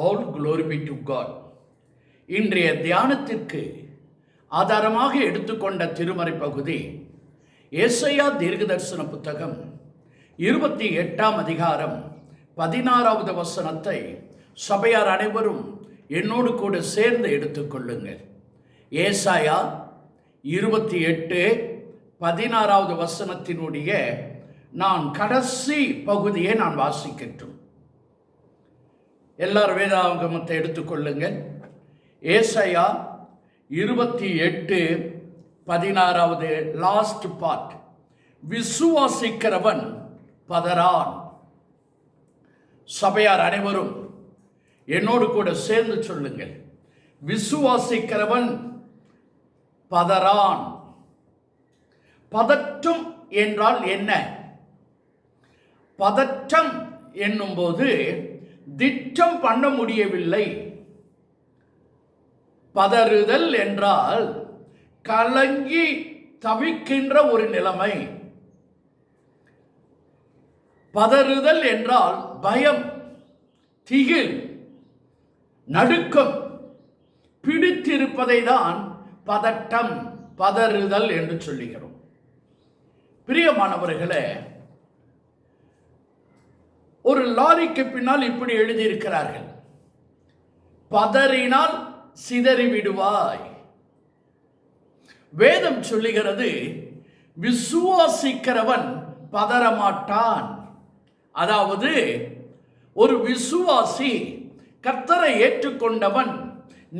All glory be to God. இன்றைய தியானத்திற்கு ஆதாரமாக எடுத்துக்கொண்ட திருமறை பகுதி ஏசாயா தீர்க்கதரிசன புத்தகம் 28ஆம் அதிகாரம் 16வது வசனத்தை சபையார் அனைவரும் என்னோடு கூட சேர்ந்து எடுத்துக்கொள்ளுங்கள். ஏசாயா 28:16வது வசனத்தினுடைய நான் கடைசி பகுதியை நான் வாசிக்கட்டும். எல்லாரும் வேதாகமத்தை எடுத்துக்கொள்ளுங்கள். ஏசாயா 28:16வது லாஸ்ட் பார்ட். விசுவாசிக்கிறவன் பதறான். சபையார் அனைவரும் என்னோடு கூட சேர்ந்து சொல்லுங்கள். விசுவாசிக்கிறவன் பதறான். பதற்றம் என்றால் என்ன? பதற்றம் என்னும்போது திட்டம் பண்ண முடியவில்லை. பதறுதல் என்றால் கலங்கி தவிக்கின்ற ஒரு நிலைமை. பதறுதல் என்றால் பயம், திகில், நடுக்கம் பிடித்திருப்பதை தான் பதட்டம், பதறுதல் என்று சொல்லுகிறோம். பிரியமானவர்களே, ஒரு லாரிக்கு பின்னால் இப்படி எழுதியிருக்கிறார்கள், பதறினால் சிதறிவிடுவாய். வேதம் சொல்லுகிறது விசுவாசிக்கிறவன் பதறமாட்டான். அதாவது ஒரு விசுவாசி, கர்த்தரை ஏற்றுக்கொண்டவன்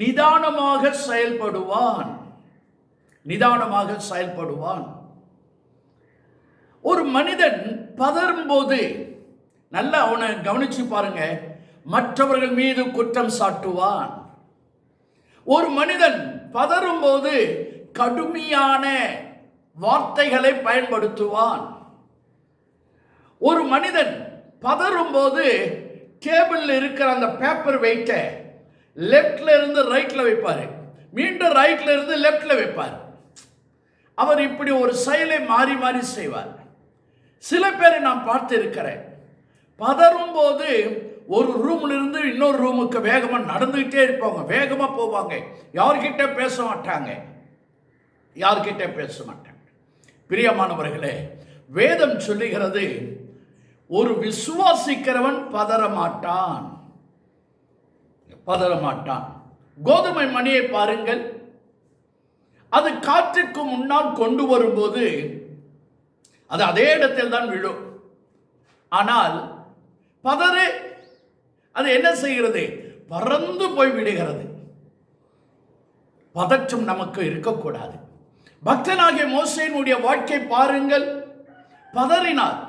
நிதானமாக செயல்படுவான். நிதானமாக செயல்படுவான். ஒரு மனிதன் பதறும்போது நல்லா அவனை கவனிச்சு பாருங்க, மற்றவர்கள் மீது குற்றம் சாட்டுவான். ஒரு மனிதன் பதறும்போது கடுமையான வார்த்தைகளை பயன்படுத்துவான். ஒரு மனிதன் பதறும்போது டேபிள்ல இருக்கிற அந்த பேப்பர் வெயிட்டை லெப்ட்ல இருந்து ரைட்ல வைப்பாரு, மீண்டும் ரைட்ல இருந்து லெப்ட்ல வைப்பார். அவர் இப்படி ஒரு செயலை மாறி மாறி செய்வார். சில பேரை நான் பார்த்து இருக்கிறேன், பதறும் போது ஒரு ரூம்ல இருந்து இன்னொரு ரூமுக்கு வேகமா நடந்துகிட்டே இருப்பாங்க, வேகமா போவாங்க, யார்கிட்ட பேச மாட்டாங்க, யார்கிட்ட பேச மாட்டாங்க. பிரியமானவர்களே, வேதம் சொல்லுகிறது ஒரு விசுவாசிக்கிறவன் பதறமாட்டான், பதறமாட்டான். கோதுமை மணியை பாருங்கள், அது காற்றுக்கு முன்னால் கொண்டு வரும்போது அது அதே இடத்தில் தான் விழும். ஆனால் பதறு அது என்ன செய்கிறது? பறந்து போய் விடுகிறது. பதற்றம் நமக்கு இருக்கக்கூடாது. பக்தனாகிய மோசேயினுடைய வாழ்க்கை பாருங்கள், பதறினார்.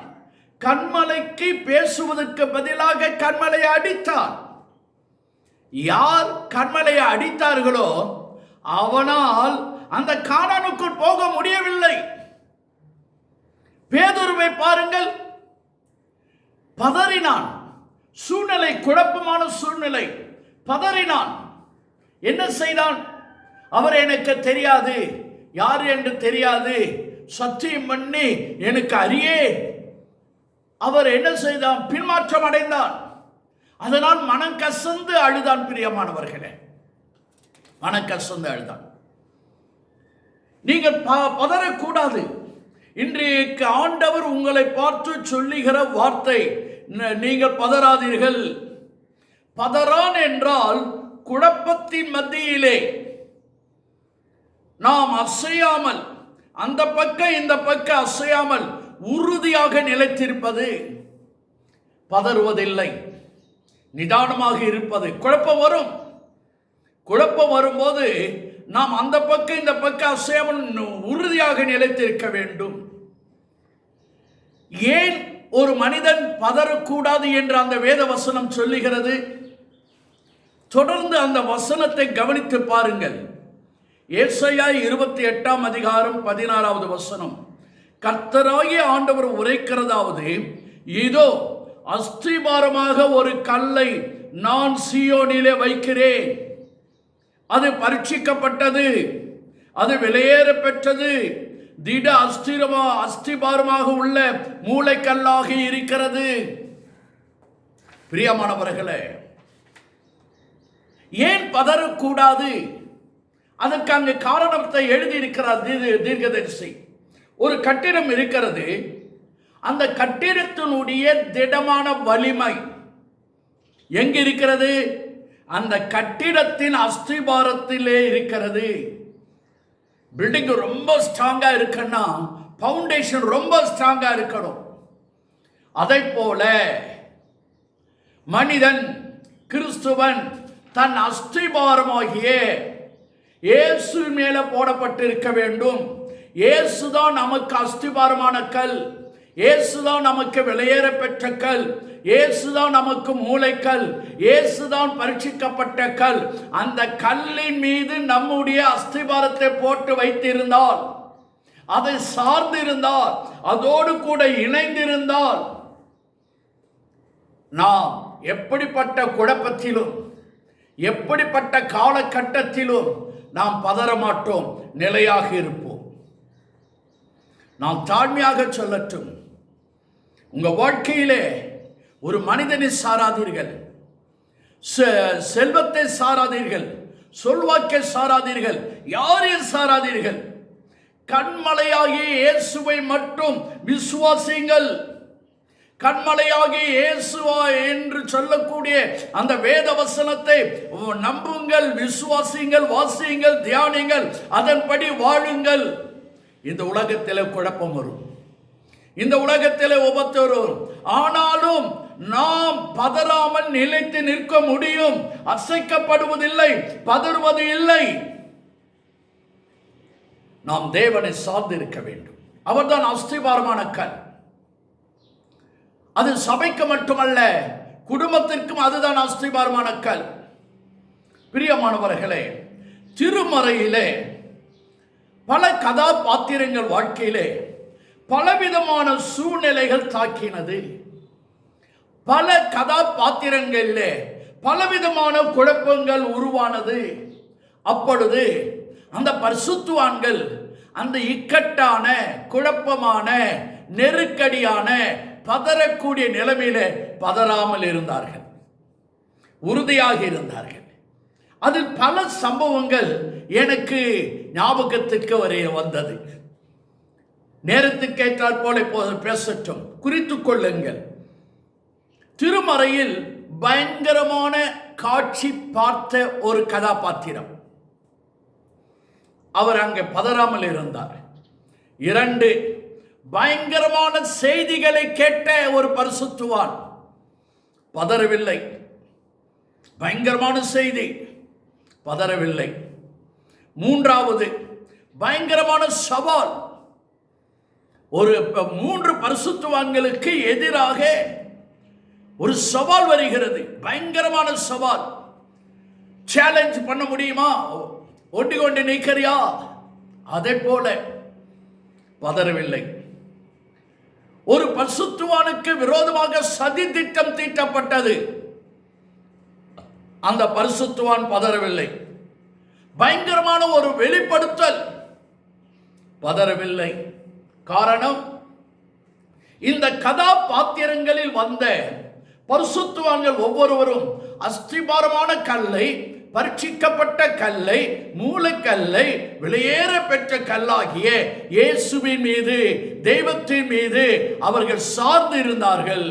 கன்மலைக்கு பேசுவதற்கு பதிலாக கன்மலையை அடித்தார். யார் கன்மலையை அடித்தார்களோ அவனால் அந்த கானானுக்குள் போக முடியவில்லை. பேதுருவை பாருங்கள், பதறினான். சூழ்நிலை குழப்பமான சூழ்நிலை, பதறினான். என்ன செய்தான்? அவர் எனக்கு தெரியாது, யார் என்று தெரியாது, சத்தியம் பண்ணி எனக்கு அறியே. அவர் என்ன செய்தான்? பின்மாற்றம் அடைந்தான். அதனால் மனம் கசந்து அழுதான். பிரியமானவர்களே, மனம் கசந்து அழுதான். நீங்கள் பதறக்கூடாது. இன்றைக்கு ஆண்டவர் உங்களை பார்த்து சொல்லுகிற வார்த்தை, நீங்கள் பதறாதீர்கள். பதறான் என்றால் குழப்பத்தின் மத்தியிலே நாம் அசையாமல், அந்த பக்கம் இந்த பக்கம் அசையாமல் உறுதியாக நிலைத்திருப்பது பதறுவதில்லை, நிதானமாக இருப்பது. குழப்பம் வரும். குழப்பம் வரும்போது நாம் அந்த பக்கம் இந்த பக்கம் அசையாமல் உறுதியாக நிலைத்திருக்க வேண்டும். ஏன் ஒரு மனிதன் பதறக்கூடாது என்று அந்த வேத வசனம் சொல்லுகிறது? தொடர்ந்து அந்த வசனத்தை கவனித்து பாருங்கள். ஏசாயா 28ஆம் அதிகாரம் 16வது வசனம். கர்த்தராகிய ஆண்டவர் உரைக்கிறதாவது, இதோ அஸ்திபாரமாக ஒரு கல்லை நான் சீயோனிலே வைக்கிறேன், அது பரீட்சிக்கப்பட்டது, அது விலையேற பெற்றது, திட அஸ்திபாரமாக உள்ள மூளைக்கல்லாக இருக்கிறது. பிரியமானவர்களே, ஏன் பதறக்கூடாது? அதற்கு அங்கு காரணத்தை எழுதியிருக்கிறார் தீர்க்கதரிசி. ஒரு கட்டிடம் இருக்கிறது. அந்த கட்டிடத்தினுடைய திடமான வலிமை எங்க இருக்கிறது? அந்த கட்டிடத்தின் அஸ்திபாரத்திலே இருக்கிறது. பில்டிங் ரொம்ப ஸ்ட்ராங்கா இருக்குன்னா பவுண்டேஷன் ரொம்ப ஸ்ட்ராங்கா இருக்கணும். அதை போல மனிதன், கிறிஸ்துவன் தன் அஸ்திபாரமாகிய இயேசு மேல போடப்பட்டிருக்க வேண்டும். இயேசுதான் நமக்கு அஸ்திபாரமான கல். இயேசுதான் நமக்கு வெளியேற பெற்ற கல். இயேசுதான் நமக்கு மூளைக்கல். இயேசுதான் பரீட்சிக்கப்பட்ட கல். அந்த கல்லின் மீது நம்முடைய அஸ்திபாரத்தை போட்டு வைத்திருந்தால், அதை சார்ந்திருந்தால், அதோடு கூட இணைந்திருந்தால், நாம் எப்படிப்பட்ட குழப்பத்திலும் எப்படிப்பட்ட காலகட்டத்திலும் நாம் பதற மாட்டோம், நிலையாக இருப்போம். நாம் தாழ்மையாக சொல்லட்டும், உங்க வாழ்க்கையிலே ஒரு மனிதனை சாராதீர்கள், செல்வத்தை சாராதீர்கள், சொல்வாக்கை சாராதீர்கள், யாரையும் சாராதீர்கள். கண்மலையாகிய இயேசுவை மட்டும் விசுவாசிங்கள். கண்மலையாகிய இயேசுவா என்று சொல்லக்கூடிய அந்த வேத வசனத்தை நம்புங்கள், விசுவாசிங்கள், வாசியுங்கள், தியானிங்கள், அதன்படி வாழுங்கள். இந்த உலகத்தில் குழப்பம் வரும், இந்த உலகத்தில் உபத்திரம் வரும். ஆனாலும் நாம் பதறாமல் நிலைத்து நிற்க முடியும். அசைக்கப்படுவதில்லை, பதறுவது இல்லை. நாம் தேவனை சார்ந்து இருக்க வேண்டும். அவர்தான் அஸ்திபாரமான கல். அது சபைக்கு மட்டுமல்ல, குடும்பத்திற்கும் அதுதான் அஸ்திபாரமான கல். பிரியமானவர்களே, திருமறையிலே பல கதாபாத்திரங்கள் வாழ்க்கையிலே பலவிதமான சூழ்நிலைகள் தாக்கினது. பல கதாபாத்திரங்களிலே பலவிதமான குழப்பங்கள் உருவானது. அப்பொழுது அந்த பரிசுத்தவான்கள் அந்த இக்கட்டான, குழப்பமான, நெருக்கடியான, பதறக்கூடிய நிலைமையில பதறாமல் இருந்தார்கள், உறுதியாக இருந்தார்கள். அதில் பல சம்பவங்கள் எனக்கு ஞாபகத்துக்கு வந்தது. நேரத்துக்கு ஏற்றாற் போல பேசட்டும், குறித்துக் கொள்ளுங்கள். திருமறையில் பயங்கரமான காட்சி பார்த்த ஒரு கதாபாத்திரம். அவர் அங்கே பதறாமல் இருந்தார். 2 பயங்கரமான செய்திகளை கேட்ட ஒரு பரிசுத்தவான் பதறவில்லை. பயங்கரமான செய்தி, பதறவில்லை. 3வது பயங்கரமான சவால். ஒரு 3 பரிசுத்தவான்களுக்கு எதிராக ஒரு சவால் வருகிறது. பயங்கரமான சவால். சேலஞ்ச் பண்ண முடியுமா? ஒட்டி கொண்டு நிற்கிறியா? அதே போல பதறவில்லை. ஒரு பரிசுத்தவானுக்கு விரோதமாக சதி திட்டம் தீட்டப்பட்டது. அந்த பரிசுத்தவான் பதறவில்லை. பயங்கரமான ஒரு வெளிப்படுத்தல், பதறவில்லை. காரணம், இந்த கதாபாத்திரங்களில் வந்த பரிசுத்தவான்கள் ஒவ்வொருவரும் அஸ்திபாரமான கல்லை, பரீட்சிக்கப்பட்ட கல்லை, மூலக்கல்லை, வெளியேற பெற்ற கல்லாகிய இயேசுவின் மீது, தெய்வத்தின் மீது அவர்கள் சார்ந்து இருந்தார்கள்.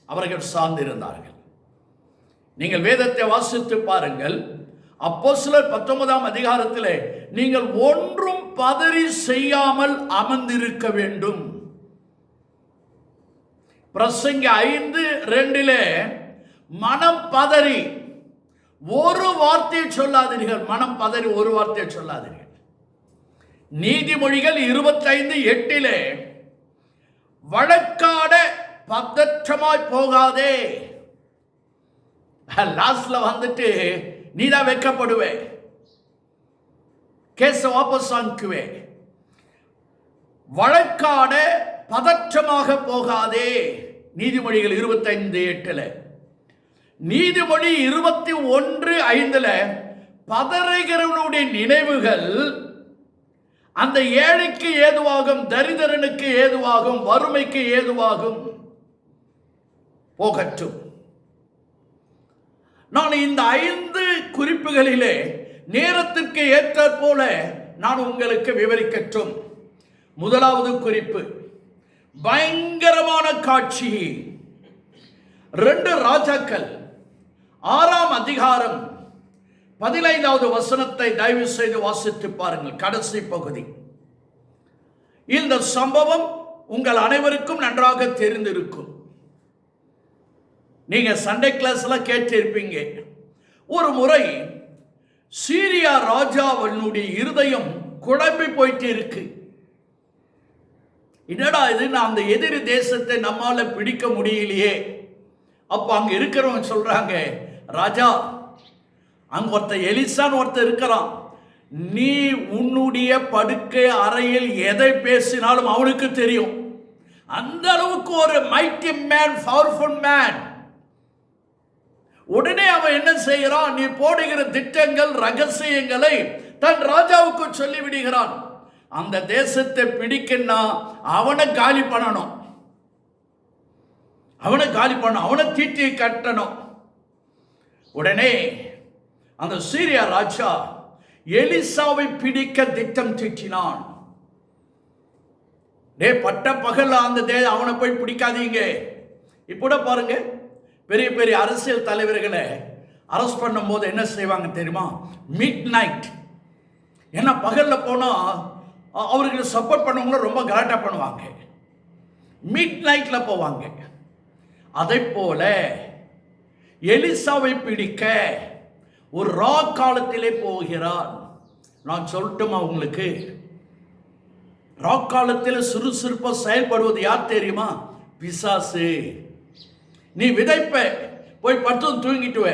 அவர்கள் சார்ந்து இருந்தார்கள். நீங்கள் வேதத்தை வாசித்து பாருங்கள். அப்போஸ்தலர் 19ஆம் அதிகாரத்திலே நீங்கள் ஒன்றும் பதறி செய்யாமல் அமர்ந்திருக்க வேண்டும். பிரசங்கி 5:2 மனம் பதறி ஒரு வார்த்தையை சொல்லாதீர்கள். மனம் பதறி ஒரு வார்த்தையை சொல்லாதீர்கள். நீதிமொழிகள் 25:8 வழக்காட பதற்றமாய் போகாதே. லாஸ்ட்ல வந்துட்டு நீதான் வைக்கப்படுவே, கேஸ வாபஸ் வாங்குவே. வழக்காட பதற்றமாக போகாதே. நீதிமொழிகள் 25:8. நீதிமொழி 21:5 பதறுகிறவனுடைய நினைவுகள் அந்த ஏழைக்கு ஏதுவாகும், தரித்திரனுக்கு ஏதுவாகும், வறுமைக்கு ஏதுவாகும், போகட்டும். நான் இந்த 5 குறிப்புகளிலே நேரத்திற்கு ஏற்றாற் போல நான் உங்களுக்கு விவரிக்கட்டும். முதலாவது குறிப்பு, பயங்கரமான காட்சி. 2 ராஜாக்கள் 6ஆம் அதிகாரம் 15வது வசனத்தை தயவு செய்து வாசித்து பாருங்கள். கடைசி பகுதி. இந்த சம்பவம் உங்கள் அனைவருக்கும் நன்றாக தெரிந்திருக்கும். நீங்க சண்டே கிளாஸ்ல கேட்டிருப்பீங்க. ஒரு முறை சீரியா ராஜாவினுடைய இருதயம் குழம்பி போயிட்டு இருக்கு. என்னடா இது, நான் அந்த எதிரி தேசத்தை நம்மால பிடிக்க முடியலையே. அப்ப அங்க இருக்கிறவங்க சொல்றாங்க, ராஜா, அங்க ஒருத்தர் எலிசான்னு ஒருத்தர் இருக்கிறான். நீ உன்னுடைய படுக்கை அறையில் எதை பேசினாலும் அவனுக்கு தெரியும். அந்த அளவுக்கு ஒரு மைட்டி மேன், பவர்ஃபுல் மேன். உடனே அவன் என்ன செய்கிறான்? நீ போடுகிற திட்டங்கள், ரகசியங்களை தன் ராஜாவுக்கு சொல்லிவிடுகிறான். அந்த தேசத்தை பிடிக்கன்னா அவனை காலி பண்ணணும், அவனை தீட்டி கட்டணும். உடனே அந்த சீரியா ராஜா எலிசாவை பிடிக்க திட்டம் தீட்டினான். பட்ட பகல் அந்த அவனை போய் பிடிக்காதீங்க. இப்ப பாருங்க, பெரிய பெரிய அரசியல் தலைவர்களை அரெஸ்ட் பண்ணும் போது என்ன செய்வாங்க தெரியுமா? Mid night. ஏன்னா பகல்ல போனா அவருக்கு சப்போர்ட் பண்ணவங்கள ரொம்ப கலாட்டா பண்ணுவாங்க. மிட் நைட்ல போவாங்க. அதை போல எலிசாவை பிடிக்க ஒரு ரா காலத்திலே போகிறார். நான் சொல்லட்டுமா உங்களுக்கு? ரா காலத்தில் சுறுசுறுப்பா செயல்படுவது யார் தெரியுமா? பிசாசு. நீ விதைப்ப, போய் படுத்து தூங்கிட்டுவ,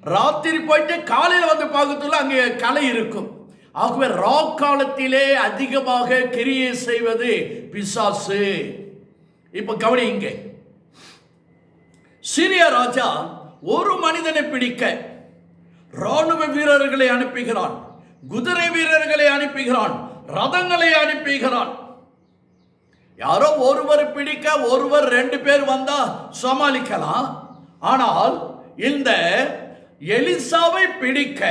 ராத்திரி போயிட்டு காலையில் வந்து பார்க்கறதுல அங்கே களை இருக்கும். ஆகவே ரா காலத்திலே அதிகமாக கிரியை செய்வது பிசாசு. இப்ப கவனிங்க, சீரியா ராஜா ஒரு மனிதனை பிடிக்க ராணுவ வீரர்களை அனுப்புகிறான், குதிரை வீரர்களை அனுப்புகிறான், ரதங்களை அனுப்புகிறான். யாரோ ஒருவர் பிடிக்க ஒருவர் 2 பேர் வந்தா சமாளிக்கலாம். ஆனால் இந்த எலிசாவை பிடிக்க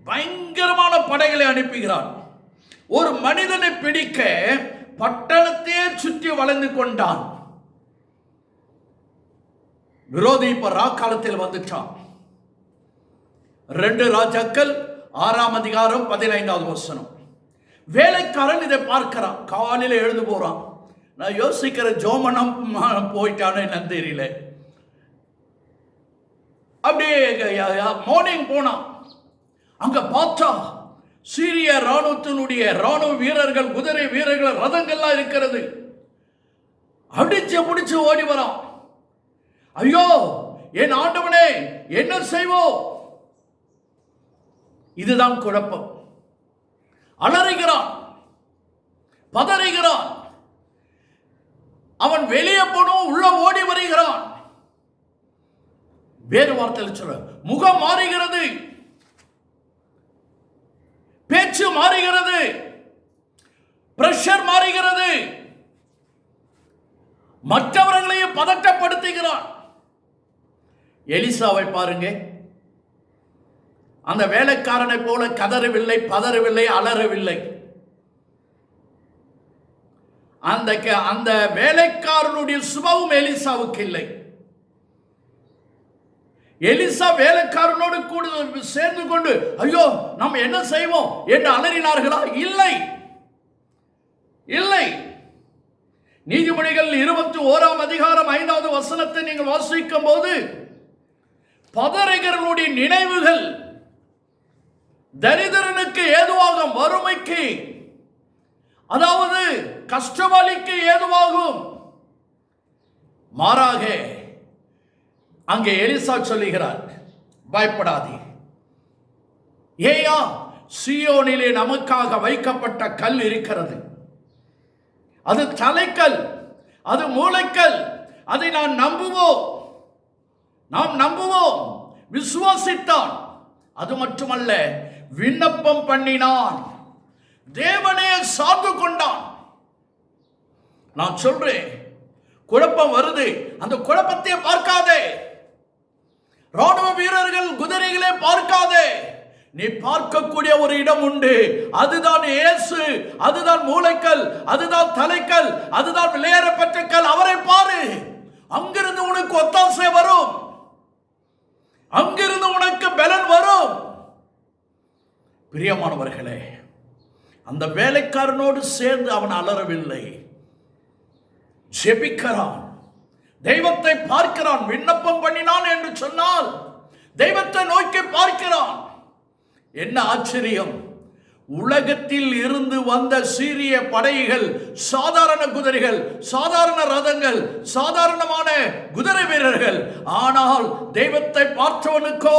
பயங்கரமான படைகளை அனுப்புகிறான். ஒரு மனிதனை பிடிக்க பட்டணத்தையே சுற்றி வளைந்து கொண்டான். விரோதி இப்ப ரா காலத்தில் வந்துட்டான். 2 ராஜாக்கள் 6ஆம் அதிகாரம் 15வது வசனம். வேலைக்காரன் இதை பார்க்கிறான். காலையில் எழுந்து போறான். நான் யோசிக்கிற ஜோமனம் போயிட்டானு என்னன்னு தெரியல. அப்படியே மார்னிங் போனான். அங்க பார்த்தா சீரிய ராணுவத்தினுடைய ராணுவ வீரர்கள், குதிரை வீரர்கள், ரதங்கள்லாம் இருக்கிறது. அடிச்சு பிடிச்சு ஓடி வரான். ஐயோ என் ஆண்டவனே, என்ன செய்வோம்? இதுதான் குழப்பம். அலறுகிறான், பதறுகிறான். அவன் வெளியே போனோம், உள்ள ஓடி வருகிறான். வேறு வார்த்தையில் சொல்ல, முகம் மாறுகிறது, பேச்சு மாறுகிறது, பிரஷர் மாறுகிறது, மற்றவர்களையும் பதட்டப்படுத்துகிறான். எலிசாவை பாருங்க, அந்த வேலைக்காரனை போல கதறவில்லை, பதறவில்லை, அலறவில்லை. அந்த வேலைக்காரனுடைய சுபாவம் எலிசாவுக்கு இல்லை. எலிசா வேலைக்காரனோடு கூட சேர்ந்து கொண்டு ஐயோ நம்ம என்ன செய்வோம் என்று அலறினார்களா? இல்லை, இல்லை. நீதிமொழிகள் 21ஆம் அதிகாரம் 5வது வசனத்தை நீங்கள் வாசிக்கும் போது பதறுகிறவனுடைய நினைவுகள் தரித்திரனுக்கு ஏதுவாகும், வறுமைக்கு, அதாவது கஷ்டவாளிக்கு ஏதுவாகும். மாறாக அங்கே எலிசா சொல்லுகிறார், பயப்படாதே. ஏயா, சீயோனிலே நமக்காக வைக்கப்பட்ட கல் இருக்கிறது. அது தலைக்கல், அது மூளைக்கல். அதை நாம் நம்புவோம். விசுவாசித்தான். அது மட்டுமல்ல, விண்ணப்பம் பண்ணினான், தேவனே சார்ந்து கொண்டான். நான் சொல்றேன், குழப்பம் வருது, அந்த குழப்பத்தை பார்க்காதே. ராணுவ வீரர்கள் தலைவர்கள் குதிரைகளே பார்க்காதே. நீ பார்க்கக்கூடிய ஒரு இடம் உண்டு. அதுதான் இயேசு, அதுதான் மூளைக்கல், அதுதான் தலைக்கல், அதுதான் விலையேறப்பட்ட கல். அவரை பாரு. அங்கிருந்து உனக்கு ஒத்தாசை வரும், அங்கிருந்து உனக்கு பலன் வரும். பிரியமானவர்களே, அந்த வேலைக்காரனோடு சேர்ந்து அவன் அலறவில்லை, ஜெபிக்கிறான், தெய்வத்தை பார்க்கிறான். விண்ணப்பம் பண்ணினான் என்று சொன்னால் தெய்வத்தை நோக்கி பார்க்கிறான். என்ன ஆச்சரியம்! உலகத்தில் இருந்து வந்த சீரிய படைகள், சாதாரண குதிரைகள், சாதாரண ரதங்கள், சாதாரணமான குதிரை வீரர்கள். ஆனால் தெய்வத்தை பார்த்தவனுக்கோ,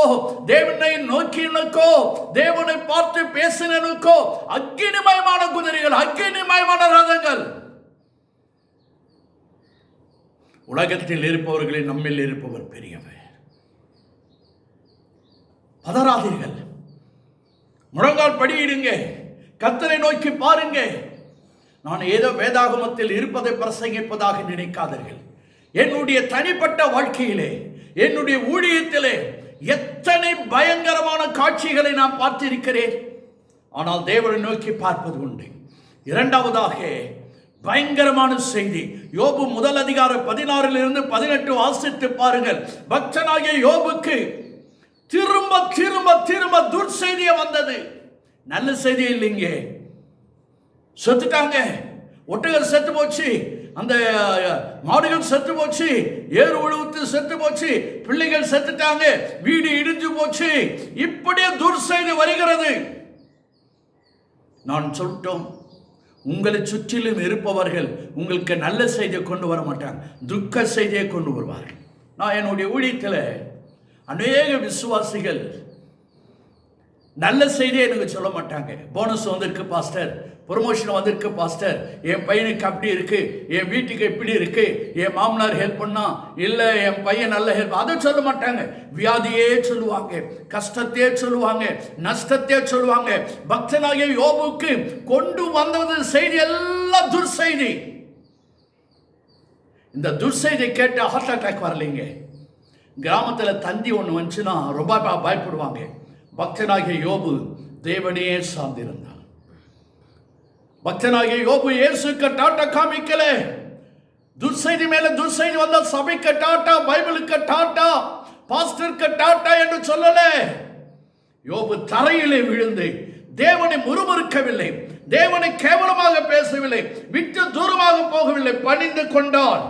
தேவனை நோக்கியனுக்கோ, தேவனை பார்த்து பேசினனுக்கோ அக்கினிமயமான குதிரைகள், அக்கினிமயமான ரதங்கள். உலகத்தில் இருப்பவர்களை நம்மில் இருப்பவர் பெரியவர். பதறாதீர்கள், முழங்கால் படியிடுங்க, கர்த்தரை நோக்கி பாருங்க. நான் ஏதோ வேதாகமத்தில் இருப்பதை பிரசங்கிப்பதாக நினைக்காதீர்கள். என்னுடைய தனிப்பட்ட வாழ்க்கையிலே, என்னுடைய ஊழியத்திலே எத்தனை பயங்கரமான காட்சிகளை நான் பார்த்திருக்கிறேன். ஆனால் தேவனை நோக்கி பார்ப்பது உண்டு. இரண்டாவதாக பயங்கரமான செய்தி, யோபு முதல் அதிகாரம் 16 வாசித்து பாருங்கள். பக்தனாகிய யோபுக்கு திரும்ப திரும்ப திரும்ப துர்செய்திய வந்தது. நல்ல செய்தி இல்லைங்க. செத்துட்டாங்க, ஒட்டகம் செத்து போச்சு, அந்த மாடுகள் செத்து போச்சு, ஏறு உழுவுத்து செத்து போச்சு, பிள்ளைகள் செத்துட்டாங்க, வீடு இடிஞ்சு போச்சு. இப்படியே துர்செய்தி வருகிறது. நான் சொல்லிட்டோம், உங்களை சுற்றிலும் இருப்பவர்கள் உங்களுக்கு நல்ல செய்தியை கொண்டு வர மாட்டாங்க, துக்க செய்தியை கொண்டு வருவார்கள். நான் என்னுடைய ஊழியத்தில் அநேக விசுவாசிகள் நல்ல செய்தியை எனக்கு சொல்ல மாட்டாங்க. போனஸ் வந்திருக்கு பாஸ்டர், ப்ரொமோஷன் வந்திருக்கு பாஸ்டர், என் பையனுக்கு அப்படி இருக்கு, என் வீட்டுக்கு இப்படி இருக்கு, என் மாமனார் ஹெல்ப் பண்ணா, இல்லை என் பையன் நல்ல ஹெல்ப், அதை சொல்ல மாட்டாங்க. வியாதியே சொல்லுவாங்க, கஷ்டத்தையே சொல்லுவாங்க, நஷ்டத்தையே சொல்லுவாங்க. பக்தனாகிய யோபுக்கு கொண்டு வந்தது செய்தி எல்லாம் துர்செய்தி. இந்த துர்செய்தி கேட்டு ஹார்ட் அட்டாக் வரலைங்க. கிராமத்தில் தந்தி ஒன்று வந்துச்சுன்னா ரொம்ப பயப்படுவாங்க. பக்தனாகிய யோபு தேவனையே சார்ந்திருந்தான். பக்தனாகிய யோபு இயேசுக்கு டாட்டா காமிக்கல. துர்செய்தி மேல துர்செய்தி வந்த சபைக்கு டாட்டா, பைபிளுக்கு டாட்டா, பாஸ்டருக்கு டாட்டா என்று சொல்லல. யோபு தரையிலே விழுந்து தேவனை முறுமுறுக்கவில்லை, தேவனை கேவலமாக பேசவில்லை, விட்டு தூரமாக போகவில்லை, பணிந்து கொண்டான்.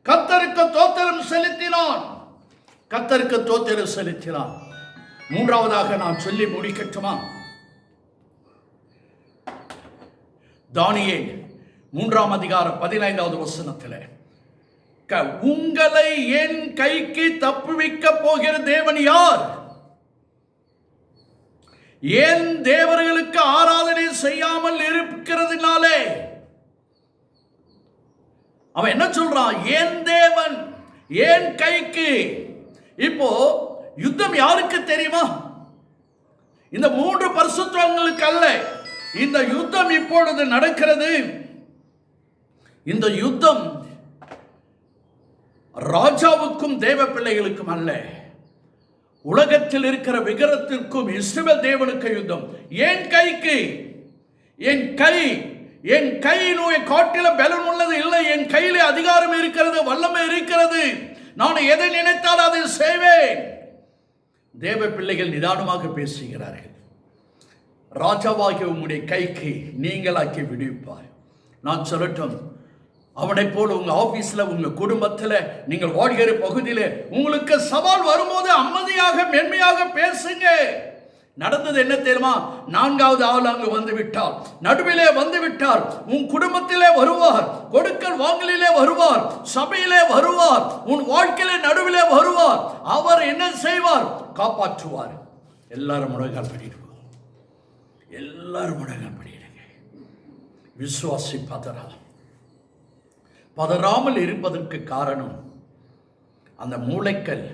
கர்த்தருக்கு தோத்திரம் செலுத்தினான், கர்த்தருக்கு தோத்திரம் செலுத்தினான். மூன்றாவதாக நான் சொல்லி முடிக்கட்டுமா? தானியேல் 3 அதிகாரம் 15வது வசனத்தில், உங்களை என் கைக்கு தப்புவிக்க போகிற தேவன் யார்? ஏன் தேவர்களுக்கு ஆராதனை செய்யாமல் இருக்கிறதுனாலே அவன் என்ன சொல்றான்? ஏன் தேவன் ஏன் கைக்கு. இப்போ யுத்தம் யாருக்கு தெரியுமா? இந்த 3 பரிசுத்தவான்களுக்கு அல்ல. இந்த யுத்தம் இப்பொழுது நடக்கிறது. இந்த யுத்தம் ராஜாவுக்கும் தேவ பிள்ளைகளுக்கும் அல்ல, உலகத்தில் இருக்கிற விக்கிரகத்திற்கும் இஸ்ரவேல் தேவனுக்கு யுத்தம். என் கைக்கு. என் கை, என் கையினுடைய காட்டில பலன் உள்ளது இல்லை. என் கையிலே அதிகாரம் இருக்கிறது, வல்லமை இருக்கிறது. நான் எதை நினைத்தால் அதை செய்வேன். தேவ பிள்ளைகள் நிதானமாக பேசுகிறார்கள். ராஜாவாகிய உங்களுடைய கைக்கு நீங்களாக்கி விடுவிப்பார். நான் சொல்லட்டும், அவனை போல உங்க ஆபீஸ்ல, உங்க குடும்பத்தில், நீங்கள் வாழ்கிற பகுதியில் உங்களுக்கு சவால் வரும்போது அமைதியாக மென்மையாக பேசுங்க. நடந்தது என்ன தெரியுமா? 4வது ஆள் அங்கு வந்து விட்டார், நடுவிலே வந்து விட்டார். உன் குடும்பத்திலே வருவார், கொடுக்கல் வாங்கலிலே வருவார், சபையிலே வருவார், உன் வாழ்க்கையிலே நடுவிலே வருவார். அவர் என்ன செய்வார்? காப்பாற்றுவார். எல்லாரும் முழங்கால் படிடுவோம், எல்லாரும் முழங்கால் படிடுங்க. விசுவாசி பதறாமல் இருப்பதற்கு காரணம், அந்த மூளைக்கல்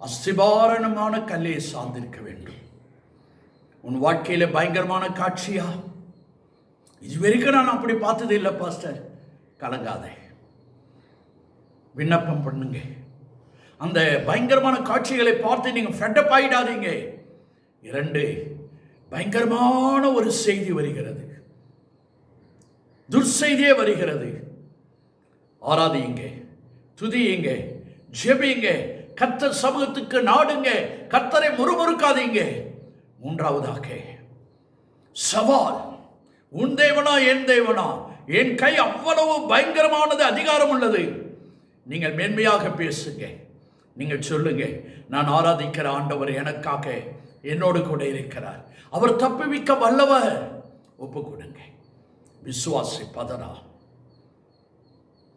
அஸ்திபாரணமான கல்லை சார்ந்திருக்க வேண்டும். உன் வாழ்க்கையில பயங்கரமான காட்சியா? இதுவரைக்கும் நான் அப்படி பார்த்தது இல்லை பாஸ்டர். கலங்காதே, விண்ணப்பம் பண்ணுங்க. அந்த பயங்கரமான காட்சிகளை பார்த்து நீங்கள் ஃபெட்டப் ஆயிடாதீங்க. 2, பயங்கரமான ஒரு செய்தி வருகிறது, துர்செய்தியே வருகிறது. ஆராதியுங்க, துதியுங்க, ஜெபியுங்க, கர்த்தர் சமூகத்துக்கு நாடுங்க, கர்த்தரை முறுமுறுக்காதீங்க. 3வதாக சவால், உன் தேவனா என் தேவனா, என் கை அவ்வளவு பயங்கரமானது, அதிகாரம் உள்ளது. நீங்கள் மென்மையாக பேசுங்க, நீங்கள் சொல்லுங்க, நான் ஆராதிக்கிற ஆண்டவர் எனக்காக என்னோடு கூட இருக்கிறார், அவர் தப்புவிக்க வல்லவர். ஒப்பு கொடுங்க, விசுவாசி பதறா.